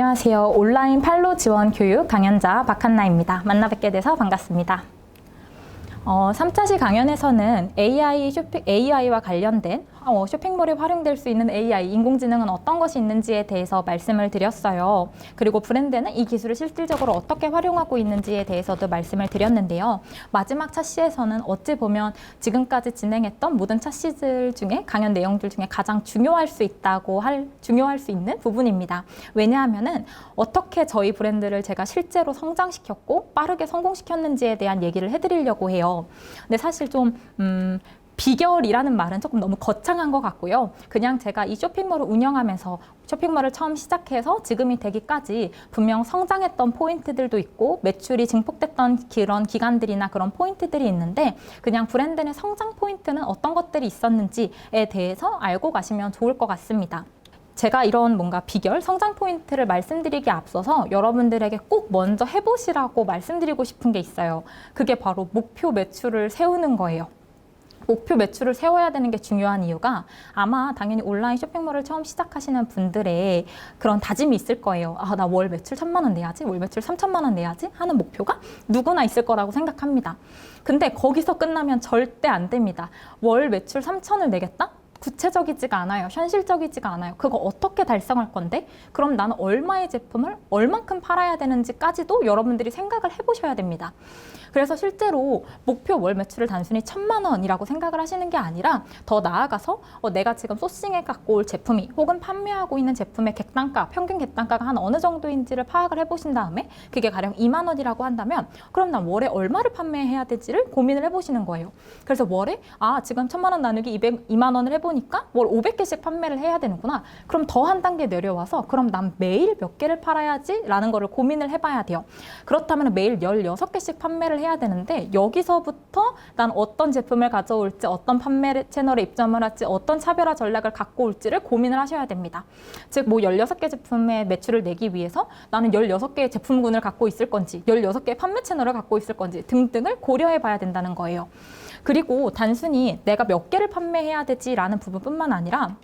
안녕하세요. 온라인 팔로 지원 교육 강연자 박한나입니다. 만나 뵙게 돼서 반갑습니다. 3차시 강연에서는 AI와 관련된 쇼핑몰에 활용될 수 있는 AI, 인공지능은 어떤 것이 있는지에 대해서 말씀을 드렸어요. 그리고 브랜드는 이 기술을 실질적으로 어떻게 활용하고 있는지에 대해서도 말씀을 드렸는데요. 마지막 차시에서는 어찌 보면 지금까지 진행했던 모든 차시들 중에 강연 내용들 중에 가장 중요할 수 있는 부분입니다. 왜냐하면은 어떻게 저희 브랜드를 제가 실제로 성장시켰고 빠르게 성공시켰는지에 대한 얘기를 해드리려고 해요. 근데 사실 좀 비결이라는 말은 조금 너무 거창한 것 같고요. 그냥 제가 이 쇼핑몰을 운영하면서 쇼핑몰을 처음 시작해서 지금이 되기까지 분명 성장했던 포인트들도 있고 매출이 증폭됐던 그런 기간들이나 그런 포인트들이 있는데 그냥 브랜드 내 성장 포인트는 어떤 것들이 있었는지에 대해서 알고 가시면 좋을 것 같습니다. 제가 이런 뭔가 비결, 성장 포인트를 말씀드리기에 앞서서 여러분들에게 꼭 먼저 해보시라고 말씀드리고 싶은 게 있어요. 그게 바로 목표 매출을 세우는 거예요. 목표 매출을 세워야 되는 게 중요한 이유가 아마 당연히 온라인 쇼핑몰을 처음 시작하시는 분들의 그런 다짐이 있을 거예요. 아, 나 월 매출 1,000만 원 내야지, 월 매출 3,000만 원 내야지 하는 목표가 누구나 있을 거라고 생각합니다. 근데 거기서 끝나면 절대 안 됩니다. 월 매출 3,000을 내겠다? 구체적이지가 않아요. 현실적이지가 않아요. 그거 어떻게 달성할 건데? 그럼 나는 얼마의 제품을 얼만큼 팔아야 되는지까지도 여러분들이 생각을 해보셔야 됩니다. 그래서 실제로 목표 월 매출을 단순히 1,000만 원이라고 생각을 하시는 게 아니라 더 나아가서 내가 지금 소싱해 갖고 올 제품이 혹은 판매하고 있는 제품의 객단가, 평균 객단가가 한 어느 정도인지를 파악을 해보신 다음에 그게 가령 2만 원이라고 한다면 그럼 난 월에 얼마를 판매해야 될지를 고민을 해보시는 거예요. 그래서 월에 지금 1,000만 원 나누기 2만 원을 해보니까 월 500개씩 판매를 해야 되는구나. 그럼 더 한 단계 내려와서 그럼 난 매일 몇 개를 팔아야지? 라는 거를 고민을 해봐야 돼요. 그렇다면 매일 16개씩 판매를 해야 되는데 여기서부터 난 어떤 제품을 가져올지 어떤 판매 채널에 입점을 할지 어떤 차별화 전략을 갖고 올지를 고민을 하셔야 됩니다. 즉 16개 제품의 매출을 내기 위해서 나는 16개의 제품군을 갖고 있을 건지 16개의 판매 채널을 갖고 있을 건지 등등을 고려해 봐야 된다는 거예요. 그리고 단순히 내가 몇 개를 판매해야 되지라는 부분뿐만 아니라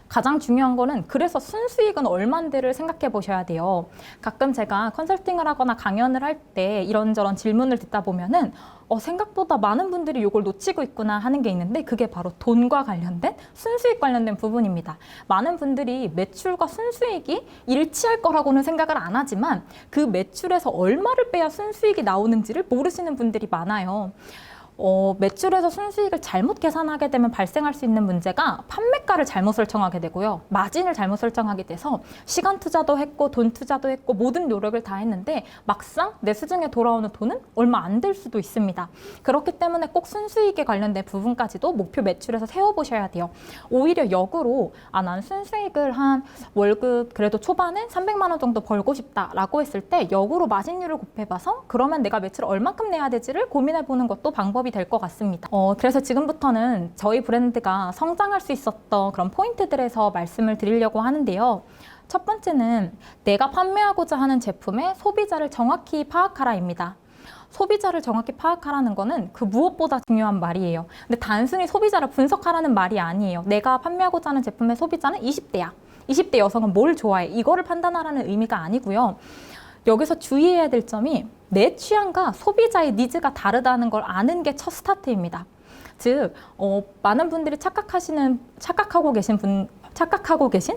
가장 중요한 거는 그래서 순수익은 얼만데를 생각해 보셔야 돼요. 가끔 제가 컨설팅을 하거나 강연을 할 때 이런저런 질문을 듣다 보면은 생각보다 많은 분들이 이걸 놓치고 있구나 하는 게 있는데 그게 바로 돈과 관련된 순수익 관련된 부분입니다. 많은 분들이 매출과 순수익이 일치할 거라고는 생각을 안 하지만 그 매출에서 얼마를 빼야 순수익이 나오는지를 모르시는 분들이 많아요. 매출에서 순수익을 잘못 계산하게 되면 발생할 수 있는 문제가 판매가를 잘못 설정하게 되고요. 마진을 잘못 설정하게 돼서 시간 투자도 했고 돈 투자도 했고 모든 노력을 다 했는데 막상 내 수중에 돌아오는 돈은 얼마 안 될 수도 있습니다. 그렇기 때문에 꼭 순수익에 관련된 부분까지도 목표 매출에서 세워보셔야 돼요. 오히려 역으로 난 순수익을 한 월급 그래도 초반에 300만 원 정도 벌고 싶다라고 했을 때 역으로 마진율을 곱해봐서 그러면 내가 매출을 얼만큼 내야 되지를 고민해보는 것도 방법이 될 것 같습니다. 그래서 지금부터는 저희 브랜드가 성장할 수 있었던 그런 포인트들에서 말씀을 드리려고 하는데요. 첫 번째는 내가 판매하고자 하는 제품의 소비자를 정확히 파악하라입니다. 소비자를 정확히 파악하라는 거는 그 무엇보다 중요한 말이에요. 근데 단순히 소비자를 분석하라는 말이 아니에요. 내가 판매하고자 하는 제품의 소비자는 20대야. 20대 여성은 뭘 좋아해? 이거를 판단하라는 의미가 아니고요. 여기서 주의해야 될 점이 내 취향과 소비자의 니즈가 다르다는 걸 아는 게 첫 스타트입니다. 즉, 많은 분들이 착각하고 계신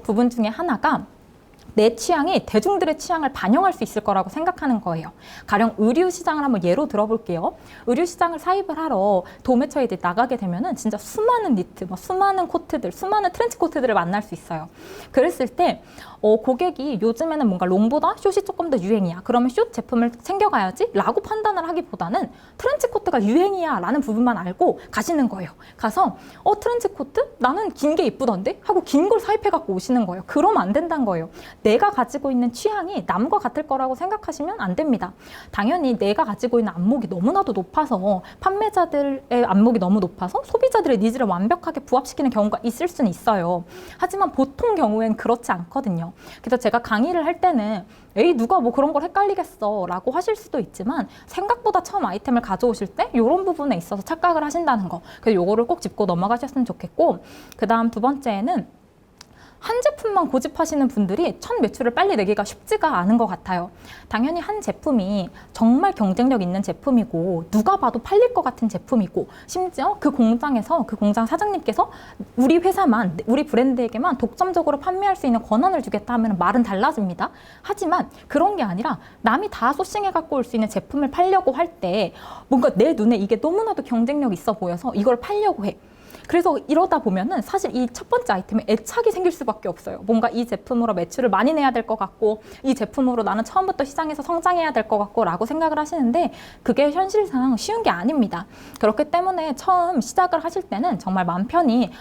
부분 중에 하나가 내 취향이 대중들의 취향을 반영할 수 있을 거라고 생각하는 거예요. 가령 의류 시장을 한번 예로 들어볼게요. 의류 시장을 사입을 하러 도매처에 나가게 되면은 진짜 수많은 니트, 수많은 코트들, 수많은 트렌치 코트들을 만날 수 있어요. 그랬을 때 고객이 요즘에는 뭔가 롱보다 숏이 조금 더 유행이야. 그러면 숏 제품을 챙겨가야지 라고 판단을 하기보다는 트렌치 코트가 유행이야 라는 부분만 알고 가시는 거예요. 가서 트렌치 코트? 나는 긴 게 이쁘던데? 하고 긴 걸 사입해 갖고 오시는 거예요. 그러면 안 된다는 거예요. 내가 가지고 있는 취향이 남과 같을 거라고 생각하시면 안 됩니다. 당연히 내가 가지고 있는 안목이 너무나도 높아서 판매자들의 안목이 너무 높아서 소비자들의 니즈를 완벽하게 부합시키는 경우가 있을 수는 있어요. 하지만 보통 경우엔 그렇지 않거든요. 그래서 제가 강의를 할 때는 에이 누가 뭐 그런 걸 헷갈리겠어 라고 하실 수도 있지만 생각보다 처음 아이템을 가져오실 때 이런 부분에 있어서 착각을 하신다는 거. 그래서 요거를 꼭 짚고 넘어가셨으면 좋겠고 그 다음 두 번째는 한 제품만 고집하시는 분들이 첫 매출을 빨리 내기가 쉽지가 않은 것 같아요. 당연히 한 제품이 정말 경쟁력 있는 제품이고 누가 봐도 팔릴 것 같은 제품이고 심지어 그 공장에서 그 공장 사장님께서 우리 회사만 우리 브랜드에게만 독점적으로 판매할 수 있는 권한을 주겠다 하면 말은 달라집니다. 하지만 그런 게 아니라 남이 다 소싱해 갖고 올 수 있는 제품을 팔려고 할 때 뭔가 내 눈에 이게 너무나도 경쟁력 있어 보여서 이걸 팔려고 해. 그래서 이러다 보면은 사실 이 첫 번째 아이템에 애착이 생길 수밖에 없어요. 뭔가 이 제품으로 매출을 많이 내야 될 것 같고 이 제품으로 나는 처음부터 시장에서 성장해야 될 것 같고 라고 생각을 하시는데 그게 현실상 쉬운 게 아닙니다. 그렇기 때문에 처음 시작을 하실 때는 정말 마음 편히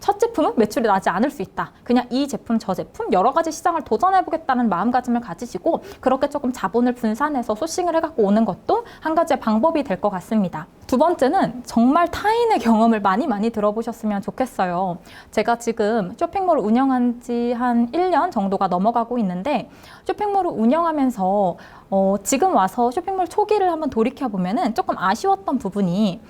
첫 제품은 매출이 나지 않을 수 있다. 그냥 이 제품 저 제품 여러 가지 시장을 도전해보겠다는 마음가짐을 가지시고 그렇게 조금 자본을 분산해서 소싱을 해갖고 오는 것도 한 가지의 방법이 될 것 같습니다. 두 번째는 정말 타인의 경험을 많이 들어보셨으면 좋겠어요. 제가 지금 쇼핑몰을 운영한 지 한 1년 정도가 넘어가고 있는데 쇼핑몰을 운영하면서 지금 와서 쇼핑몰 초기를 한번 돌이켜보면은 조금 아쉬웠던 부분이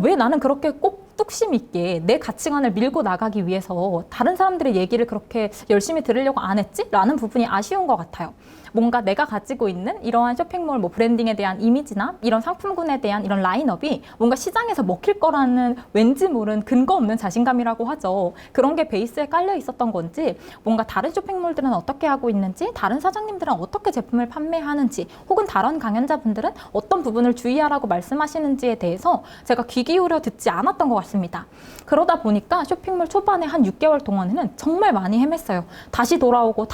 왜 나는 그렇게 꼭 뚝심 있게 내 가치관을 밀고 나가기 위해서 다른 사람들의 얘기를 그렇게 열심히 들으려고 안 했지? 라는 부분이 아쉬운 것 같아요. 뭔가 내가 가지고 있는 이러한 쇼핑몰 브랜딩에 대한 이미지나 이런 상품군에 대한 이런 라인업이 뭔가 시장에서 먹힐 거라는 왠지 모른 근거 없는 자신감이라고 하죠. 그런 게 베이스에 깔려 있었던 건지 뭔가 다른 쇼핑몰들은 어떻게 하고 있는지 다른 사장님들은 어떻게 제품을 판매하는지 혹은 다른 강연자분들은 어떤 부분을 주의하라고 말씀하시는지에 대해서 제가 귀 기울여 듣지 않았던 것 같습니다. 그러다 보니까 쇼핑몰 초반에 한 6개월 동안에는 정말 많이 헤맸어요. 다시 돌아오고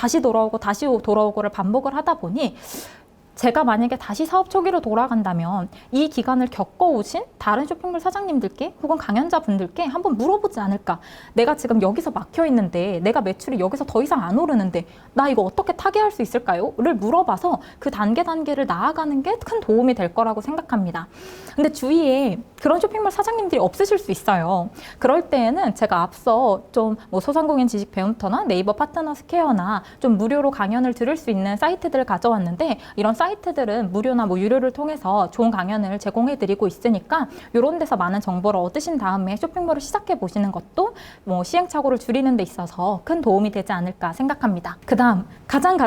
돌아오고를 반복을 하다 보니 제가 만약에 다시 사업 초기로 돌아간다면 이 기간을 겪어오신 다른 쇼핑몰 사장님들께 혹은 강연자분들께 한번 물어보지 않을까. 내가 지금 여기서 막혀 있는데 내가 매출이 여기서 더 이상 안 오르는데 나 이거 어떻게 타개할 수 있을까요? 를 물어봐서 그 단계를 나아가는 게 큰 도움이 될 거라고 생각합니다. 근데 주위에 그런 쇼핑몰 사장님들이 없으실 수 있어요. 그럴 때에는 제가 앞서 좀 소상공인 지식 배움터나 네이버 파트너 스퀘어나 좀 무료로 강연을 들을 수 있는 사이트들을 가져왔는데 이런 사이트들은 무료나 유료를 통해서 좋은 강연을 제공해드리고 있으니까 이런 데서 많은 정보를 얻으신 다음에 쇼핑몰을 시작해 보시는 것도 시행착오를 줄이는 데 있어서 큰 도움이 되지 않을까 생각합니다. 그 다음 가장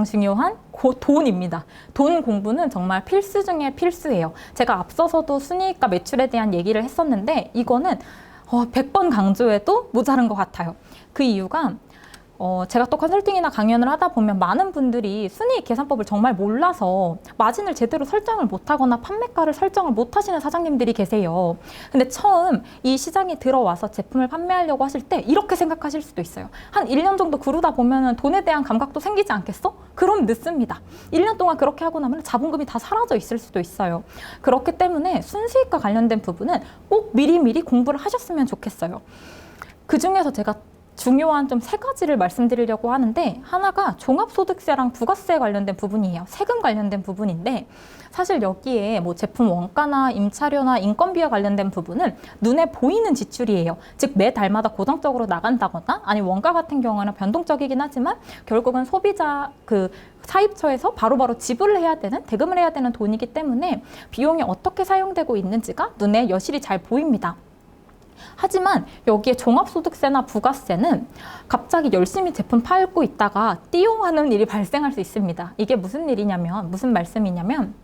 중요한 돈입니다. 돈 공부는 정말 필수 중에 필수예요. 제가 앞서서도 순이익과 매출에 대한 얘기를 했었는데 이거는 100번 강조해도 모자른 것 같아요. 그 이유가 제가 또 컨설팅이나 강연을 하다 보면 많은 분들이 순이익 계산법을 정말 몰라서 마진을 제대로 설정을 못하거나 판매가를 설정을 못하시는 사장님들이 계세요. 근데 처음 이 시장에 들어와서 제품을 판매하려고 하실 때 이렇게 생각하실 수도 있어요. 한 1년 정도 그러다 보면 돈에 대한 감각도 생기지 않겠어? 그럼 늦습니다. 1년 동안 그렇게 하고 나면 자본금이 다 사라져 있을 수도 있어요. 그렇기 때문에 순수익과 관련된 부분은 꼭 미리 공부를 하셨으면 좋겠어요. 그 중에서 제가 중요한 좀 3가지를 말씀드리려고 하는데 하나가 종합소득세랑 부가세에 관련된 부분이에요. 세금 관련된 부분인데 사실 여기에 제품 원가나 임차료나 인건비와 관련된 부분은 눈에 보이는 지출이에요. 즉 매달마다 고정적으로 나간다거나 아니 원가 같은 경우는 변동적이긴 하지만 결국은 소비자 사입처에서 바로바로 지불을 해야 되는 대금을 해야 되는 돈이기 때문에 비용이 어떻게 사용되고 있는지가 눈에 여실히 잘 보입니다. 하지만 여기에 종합소득세나 부가세는 갑자기 열심히 제품 팔고 있다가 띠용하는 일이 발생할 수 있습니다. 이게 무슨 말씀이냐면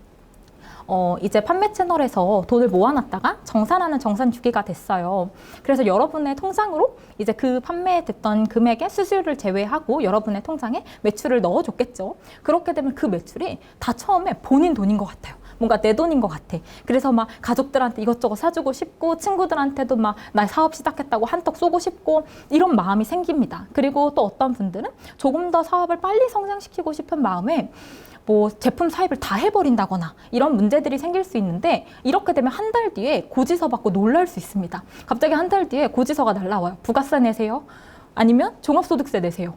이제 판매 채널에서 돈을 모아놨다가 정산하는 정산 주기가 됐어요. 그래서 여러분의 통장으로 이제 그 판매됐던 금액의 수수료를 제외하고 여러분의 통장에 매출을 넣어줬겠죠. 그렇게 되면 그 매출이 다 처음에 본인 돈인 것 같아요. 뭔가 내 돈인 것 같아. 그래서 막 가족들한테 이것저것 사주고 싶고 친구들한테도 막 나 사업 시작했다고 한턱 쏘고 싶고 이런 마음이 생깁니다. 그리고 또 어떤 분들은 조금 더 사업을 빨리 성장시키고 싶은 마음에 제품 사입을 다 해버린다거나 이런 문제들이 생길 수 있는데 이렇게 되면 한 달 뒤에 고지서 받고 놀랄 수 있습니다. 갑자기 한 달 뒤에 고지서가 날라와요. 부가세 내세요? 아니면 종합소득세 내세요?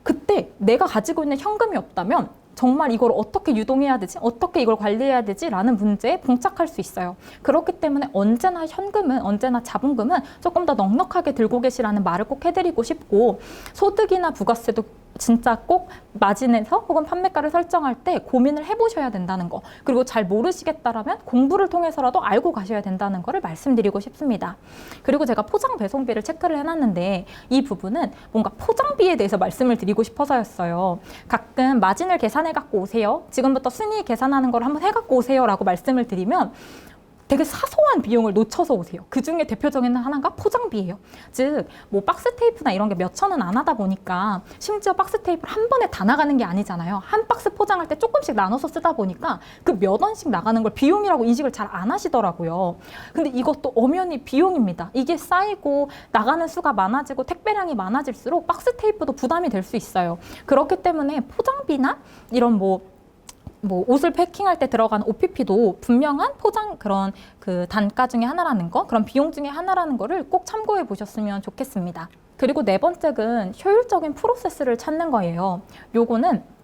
그때 내가 가지고 있는 현금이 없다면 정말 이걸 어떻게 유동해야 되지? 어떻게 이걸 관리해야 되지? 라는 문제에 봉착할 수 있어요. 그렇기 때문에 언제나 자본금은 조금 더 넉넉하게 들고 계시라는 말을 꼭 해드리고 싶고 소득이나 부가세도 진짜 꼭 마진에서 혹은 판매가를 설정할 때 고민을 해보셔야 된다는 거, 그리고 잘 모르시겠다라면 공부를 통해서라도 알고 가셔야 된다는 거를 말씀드리고 싶습니다. 그리고 제가 포장 배송비를 체크를 해놨는데 이 부분은 뭔가 포장비에 대해서 말씀을 드리고 싶어서였어요. 가끔 마진을 계산해 갖고 오세요, 지금부터 순위 계산하는 걸 한번 해 갖고 오세요 라고 말씀을 드리면 되게 사소한 비용을 놓쳐서 오세요. 그 중에 대표적인 하나가 포장비예요. 즉, 뭐 박스 테이프나 이런 게 몇 천 원 안 하다 보니까, 심지어 박스 테이프를 한 번에 다 나가는 게 아니잖아요. 한 박스 포장할 때 조금씩 나눠서 쓰다 보니까 그 몇 원씩 나가는 걸 비용이라고 인식을 잘 안 하시더라고요. 근데 이것도 엄연히 비용입니다. 이게 쌓이고 나가는 수가 많아지고 택배량이 많아질수록 박스 테이프도 부담이 될 수 있어요. 그렇기 때문에 포장비나 이런 뭐 옷을 패킹할 때 들어가는 OPP도 분명한 포장 그런 그 단가 중에 하나라는 거, 그런 비용 중에 하나라는 거를 꼭 참고해 보셨으면 좋겠습니다. 그리고 네 번째는 효율적인 프로세스를 찾는 거예요. 요거는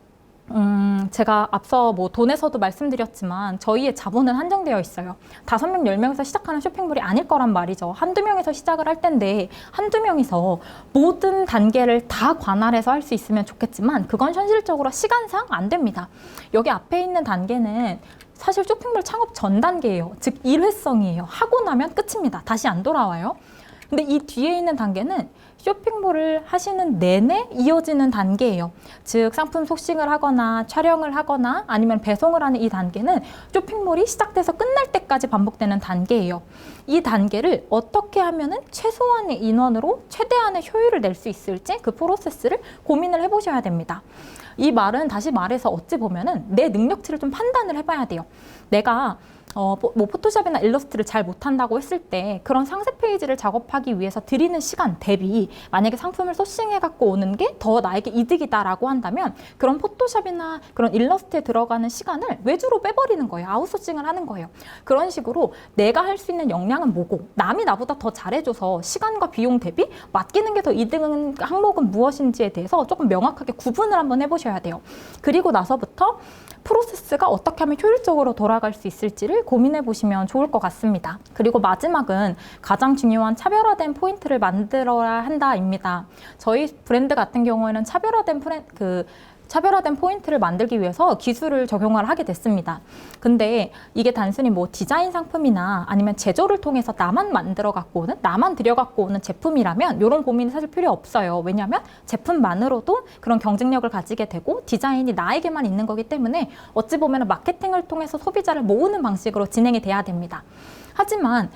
제가 앞서 뭐 돈에서도 말씀드렸지만 저희의 자본은 한정되어 있어요. 5명, 10명에서 시작하는 쇼핑몰이 아닐 거란 말이죠. 한두 명에서 시작을 할 텐데 한두 명이서 모든 단계를 다 관할해서 할 수 있으면 좋겠지만 그건 현실적으로 시간상 안 됩니다. 여기 앞에 있는 단계는 사실 쇼핑몰 창업 전 단계예요. 즉 일회성이에요. 하고 나면 끝입니다. 다시 안 돌아와요. 근데 이 뒤에 있는 단계는 쇼핑몰을 하시는 내내 이어지는 단계예요. 즉 상품 소싱을 하거나 촬영을 하거나 아니면 배송을 하는 이 단계는 쇼핑몰이 시작돼서 끝날 때까지 반복되는 단계예요. 이 단계를 어떻게 하면은 최소한의 인원으로 최대한의 효율을 낼 수 있을지 그 프로세스를 고민을 해보셔야 됩니다. 이 말은 다시 말해서 어찌 보면은 내 능력치를 좀 판단을 해봐야 돼요. 내가 뭐 포토샵이나 일러스트를 잘 못한다고 했을 때 그런 상세 페이지를 작업하기 위해서 들이는 시간 대비 만약에 상품을 소싱해 갖고 오는 게 더 나에게 이득이다라고 한다면 그런 포토샵이나 그런 일러스트에 들어가는 시간을 외주로 빼버리는 거예요. 아웃소싱을 하는 거예요. 그런 식으로 내가 할 수 있는 역량은 뭐고 남이 나보다 더 잘해줘서 시간과 비용 대비 맡기는 게 더 이득은 항목은 무엇인지에 대해서 조금 명확하게 구분을 한번 해보셔야 돼요. 그리고 나서부터 프로세스가 어떻게 하면 효율적으로 돌아갈 수 있을지를 고민해 보시면 좋을 것 같습니다. 그리고 마지막은 가장 중요한 차별화된 포인트를 만들어야 한다입니다. 저희 브랜드 같은 경우에는 차별화된 포인트를 만들기 위해서 기술을 적용을 하게 됐습니다. 근데 이게 단순히 뭐 디자인 상품이나 아니면 제조를 통해서 나만 만들어 갖고 오는, 나만 들여 갖고 오는 제품이라면 이런 고민이 사실 필요 없어요. 왜냐하면 제품만으로도 그런 경쟁력을 가지게 되고 디자인이 나에게만 있는 거기 때문에 어찌 보면 마케팅을 통해서 소비자를 모으는 방식으로 진행이 돼야 됩니다. 하지만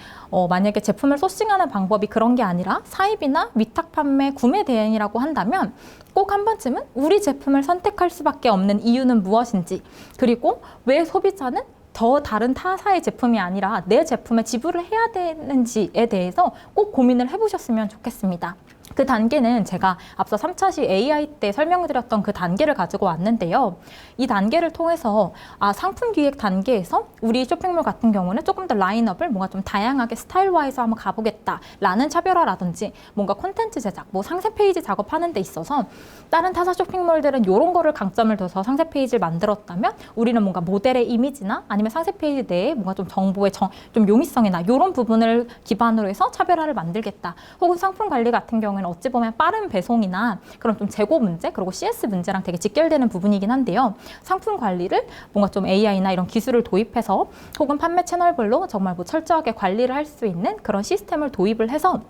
만약에 제품을 소싱하는 방법이 그런 게 아니라 사입이나 위탁 판매, 구매 대행이라고 한다면 꼭 한 번쯤은 우리 제품을 선택할 수밖에 없는 이유는 무엇인지, 그리고 왜 소비자는 더 다른 타사의 제품이 아니라 내 제품에 지불을 해야 되는지에 대해서 꼭 고민을 해보셨으면 좋겠습니다. 그 단계는 제가 앞서 3차 시 AI 때 설명드렸던 그 단계를 가지고 왔는데요. 이 단계를 통해서 상품 기획 단계에서 우리 쇼핑몰 같은 경우는 조금 더 라인업을 뭔가 좀 다양하게 스타일화해서 한번 가보겠다라는 차별화라든지 뭔가 콘텐츠 제작, 뭐 상세 페이지 작업하는 데 있어서 다른 타사 쇼핑몰들은 이런 거를 강점을 둬서 상세 페이지를 만들었다면 우리는 뭔가 모델의 이미지나 아니면 상세 페이지 내에 뭔가 좀 정보의 좀 용이성이나 이런 부분을 기반으로 해서 차별화를 만들겠다. 혹은 상품 관리 같은 경우는 어찌 보면 빠른 배송이나 그런 좀 재고 문제, 그리고 CS 문제랑 되게 직결되는 부분이긴 한데요. 상품 관리를 뭔가 좀 AI나 이런 기술을 도입해서 혹은 판매 채널별로 정말 뭐 철저하게 관리를 할 수 있는 그런 시스템을 도입을 해서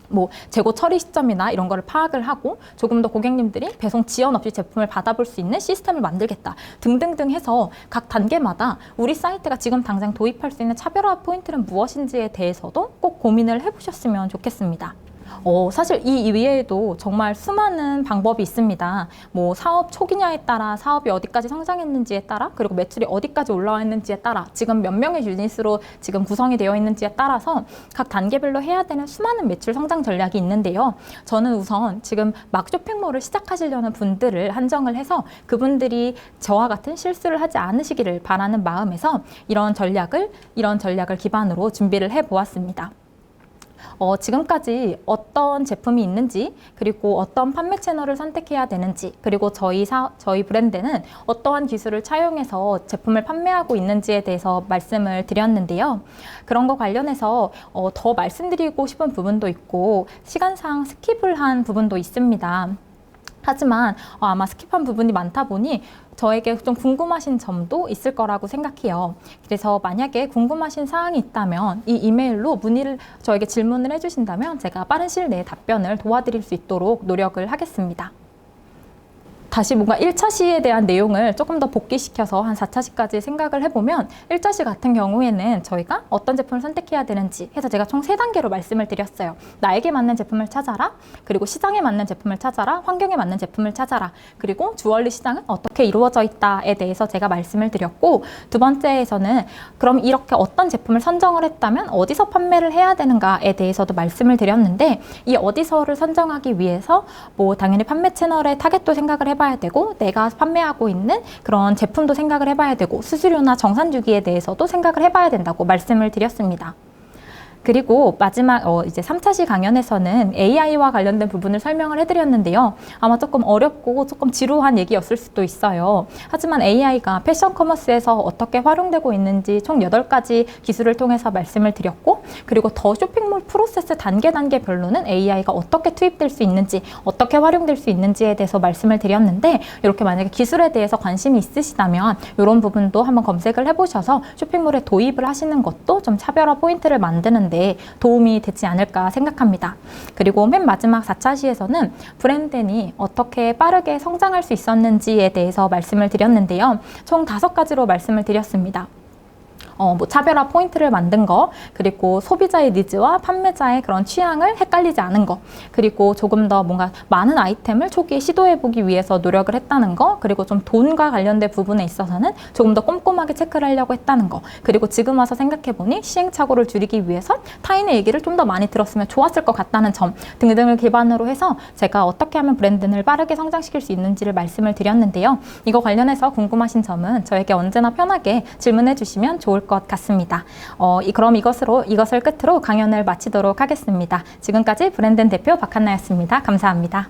뭐 재고 처리 시점이나 이런 거를 파악을 하고 조금 더 고객님들이 배송 지연 없이 제품을 받아볼 수 있는 시스템을 만들겠다 등등등 해서 각 단계마다 우리 사이트가 지금 당장 도입할 수 있는 차별화 포인트는 무엇인지에 대해서도 꼭 고민을 해보셨으면 좋겠습니다. 사실 이 이외에도 정말 수많은 방법이 있습니다. 뭐 사업 초기냐에 따라, 사업이 어디까지 성장했는지에 따라, 그리고 매출이 어디까지 올라와 있는지에 따라, 지금 몇 명의 유닛으로 지금 구성이 되어 있는지에 따라서 각 단계별로 해야 되는 수많은 매출 성장 전략이 있는데요. 저는 우선 지금 막 쇼핑몰을 시작하시려는 분들을 한정을 해서 그분들이 저와 같은 실수를 하지 않으시기를 바라는 마음에서 이런 전략을 기반으로 준비를 해보았습니다. 지금까지 어떤 제품이 있는지, 그리고 어떤 판매 채널을 선택해야 되는지, 그리고 저희 브랜드는 어떠한 기술을 차용해서 제품을 판매하고 있는지에 대해서 말씀을 드렸는데요. 그런 거 관련해서 더 말씀드리고 싶은 부분도 있고 시간상 스킵을 한 부분도 있습니다. 하지만 아마 스킵한 부분이 많다 보니 저에게 좀 궁금하신 점도 있을 거라고 생각해요. 그래서 만약에 궁금하신 사항이 있다면 이 이메일로 저에게 질문을 해주신다면 제가 빠른 시일 내에 답변을 도와드릴 수 있도록 노력을 하겠습니다. 다시 뭔가 1차 시에 대한 내용을 조금 더 복귀시켜서 한 4차 시까지 생각을 해보면 1차 시 같은 경우에는 저희가 어떤 제품을 선택해야 되는지 해서 제가 총 3단계로 말씀을 드렸어요. 나에게 맞는 제품을 찾아라, 그리고 시장에 맞는 제품을 찾아라, 환경에 맞는 제품을 찾아라, 그리고 주얼리 시장은 어떻게 이루어져 있다에 대해서 제가 말씀을 드렸고, 두 번째에서는 그럼 이렇게 어떤 제품을 선정을 했다면 어디서 판매를 해야 되는가에 대해서도 말씀을 드렸는데, 이 어디서를 선정하기 위해서 뭐 당연히 판매 채널의 타겟도 생각을 해봐야 되고, 내가 판매하고 있는 그런 제품도 생각을 해봐야 되고, 수수료나 정산 주기에 대해서도 생각을 해봐야 된다고 말씀을 드렸습니다. 그리고 마지막 이제 3차 시 강연에서는 AI와 관련된 부분을 설명을 해드렸는데요. 아마 조금 어렵고 조금 지루한 얘기였을 수도 있어요. 하지만 AI가 패션 커머스에서 어떻게 활용되고 있는지 총 8가지 기술을 통해서 말씀을 드렸고, 그리고 더 쇼핑몰 프로세스 단계별로는 AI가 어떻게 투입될 수 있는지, 어떻게 활용될 수 있는지에 대해서 말씀을 드렸는데, 이렇게 만약에 기술에 대해서 관심이 있으시다면 이런 부분도 한번 검색을 해보셔서 쇼핑몰에 도입을 하시는 것도 좀 차별화 포인트를 만드는 데 도움이 되지 않을까 생각합니다. 그리고 맨 마지막 4차 시에서는 브랜드니 어떻게 빠르게 성장할 수 있었는지에 대해서 말씀을 드렸는데요. 총 5가지로 말씀을 드렸습니다. 뭐 차별화 포인트를 만든 거, 그리고 소비자의 니즈와 판매자의 그런 취향을 헷갈리지 않은 거, 그리고 조금 더 뭔가 많은 아이템을 초기에 시도해보기 위해서 노력을 했다는 거, 그리고 좀 돈과 관련된 부분에 있어서는 조금 더 꼼꼼하게 체크를 하려고 했다는 거, 그리고 지금 와서 생각해보니 시행착오를 줄이기 위해서 타인의 얘기를 좀 더 많이 들었으면 좋았을 것 같다는 점 등등을 기반으로 해서 제가 어떻게 하면 브랜드를 빠르게 성장시킬 수 있는지를 말씀을 드렸는데요. 이거 관련해서 궁금하신 점은 저에게 언제나 편하게 질문해 주시면 좋을 것 같습니다. 그럼 이것을 끝으로 강연을 마치도록 하겠습니다. 지금까지 브랜든 대표 박한나였습니다. 감사합니다.